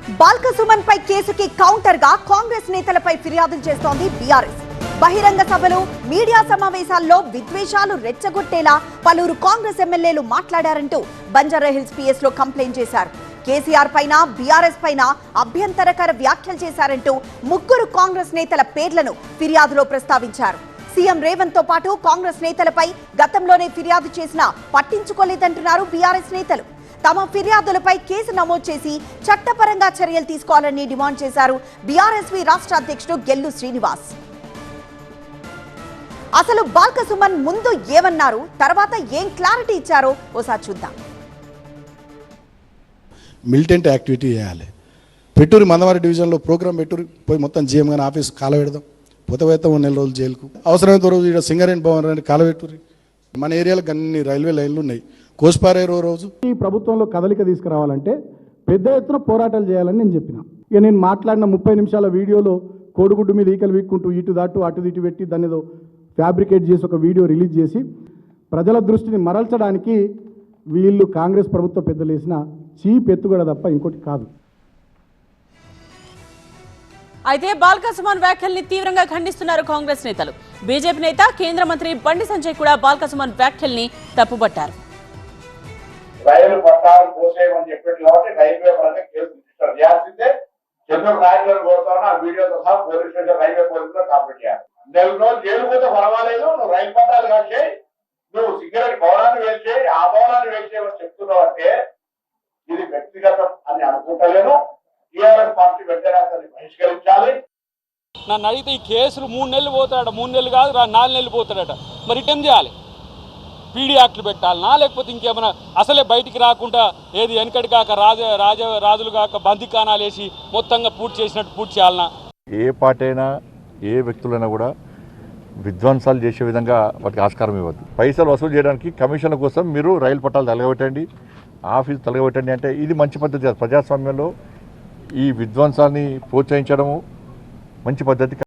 బాల్క సుమన్ పై కేసుకి కౌంటర్ గా కాంగ్రెస్ నేతలపై ఫిర్యాదులు చేస్తోంది బీఆర్ఎస్. బహిరంగ సభలు, మీడియా సమావేశాల్లో విద్వేషాలు రెచ్చగొట్టేలా పలువురు కాంగ్రెస్ ఎమ్మెల్యేలు మాట్లాడారంటూ బంజారాహిల్స్ పిఎస్ లో కంప్లైంట్ చేశారు. కేసీఆర్ పైన, బీఆర్ఎస్ పైన అభ్యంతరకర వ్యాఖ్యలు చేశారంటూ ముగ్గురు కాంగ్రెస్ నేతల పేర్లను ఫిర్యాదులో ప్రస్తావించారు. సీఎం రేవంత్ తో పాటు కాంగ్రెస్ నేతలపై గతంలోనే ఫిర్యాదు చేసినా పట్టించుకోలేదంటున్నారు బీఆర్ఎస్ నేతలు. తమ ఫిర్యాదులపై కేసు నమోదు చేసి చట్టపరంగా చర్యలు తీసుకోవాలని డిమాండ్ చేశారు బీఆర్ఎస్వి రాష్ట్ర అధ్యక్షుడు గెల్లు శ్రీనివాస్. అసలు బాల్క సుమన్ ముందు ఏమన్నారు, తర్వాత ఏం క్లారిటీ ఇచ్చారో ఓసారి చూద్దాం. మిలిటెంట్ యాక్టివిటీ చేయాలి. పెట్టూరి మందవారి డివిజన్లో ప్రోగ్రామ్ పెట్టూరి పోయి మొత్తం జీఎం గానీ ఆఫీస్ కాలబెడదాం, పోతే 1 నెల రోజులు జైలుకు, అవసరమైతే రోజు ఇక్కడ సింగరేణి భవన్ అని కాలబెట్టూరి. మన ఏరియాలో అన్ని రైల్వే లైన్లు ఉన్నాయి. కోస్పారే రోజు ఈ ప్రభుత్వంలో కదలిక తీసుకురావాలంటే పెద్ద ఎత్తున పోరాటాలు చేయాలని నేను చెప్పిన. ఇక నేను మాట్లాడిన 30 నిమిషాల వీడియోలో కోడిగుడ్డు మీద ఈకలు వీక్కుంటూ ఇటు దాటు అటు ఇటు పెట్టి దాన్ని ఏదో ఫ్యాబ్రికేట్ చేసి ఒక వీడియో రిలీజ్ చేసి ప్రజల దృష్టిని మరల్చడానికి వీళ్ళు కాంగ్రెస్ ప్రభుత్వ పెద్దలు వేసిన చీప్ ఎత్తుగడ తప్ప ఇంకోటి కాదు. అయితే బాల్క సుమన్ వ్యాఖ్యల్ని తీవ్రంగా ఖండిస్తున్నారు కాంగ్రెస్ నేతలు. బీజేపీ నేత, కేంద్ర మంత్రి బండి సంజయ్ కూడా బాల్క సుమన్ వ్యాఖ్యల్ని తప్పుపట్టారు. రైలు పట్టాలు పోసేయమని చెప్పారు కాబట్టి రైల్వే పరంగా కేసు రిజిస్టర్ చేయాల్సిందే. చంద్రుడు నాయకులను కోరుతాను ఆ వీడియోతో సహా పోలీస్ స్టేషన్ రైల్వే పోలీసులో కంప్లీట్ చేయాలి. 4 రోజులు జైలు పోతే పర్వాలేదు, నువ్వు రైలు పట్టాలు కలిసేయి, నువ్వు సిగరెట్ భవనాన్ని వేల్చేయి, ఆ భవనాన్ని వేల్చేయమని చెప్తున్నావు అంటే ఇది వ్యక్తిగతం అని అనుకుంటలేను. టీఆర్ఎస్ పార్టీ వెంటనే అతన్ని బహిష్కరించాలి. నన్ను అడిగితే ఈ కేసులు 3 నెలలు పోతాడట, 3 నెలలు కాదు 4 నెలలు పోతాడట. మరి రిటర్న్ చేయాలి, పీడీ యాక్ట్లు పెట్టాలనా, లేకపోతే ఇంకేమైనా అసలే బయటికి రాకుండా ఏది వెనకటి కాక రాజులు కాక బందికానాలు వేసి మొత్తంగా పూర్తి చేసినట్టు పూర్తి చేయాలనా? ఏ పార్టీ అయినా ఏ వ్యక్తులైనా కూడా విధ్వంసాలు చేసే విధంగా వాటికి ఆస్కారం ఇవ్వద్దు. పైసలు వసూలు చేయడానికి కమిషన్ల కోసం మీరు రైలు పట్టాలు తలగబెట్టండి, ఆఫీసు తలగబెట్టండి అంటే ఇది మంచి పద్ధతి. ప్రజాస్వామ్యంలో ఈ విధ్వంసాన్ని ప్రోత్సహించడము మంచి పద్ధతి.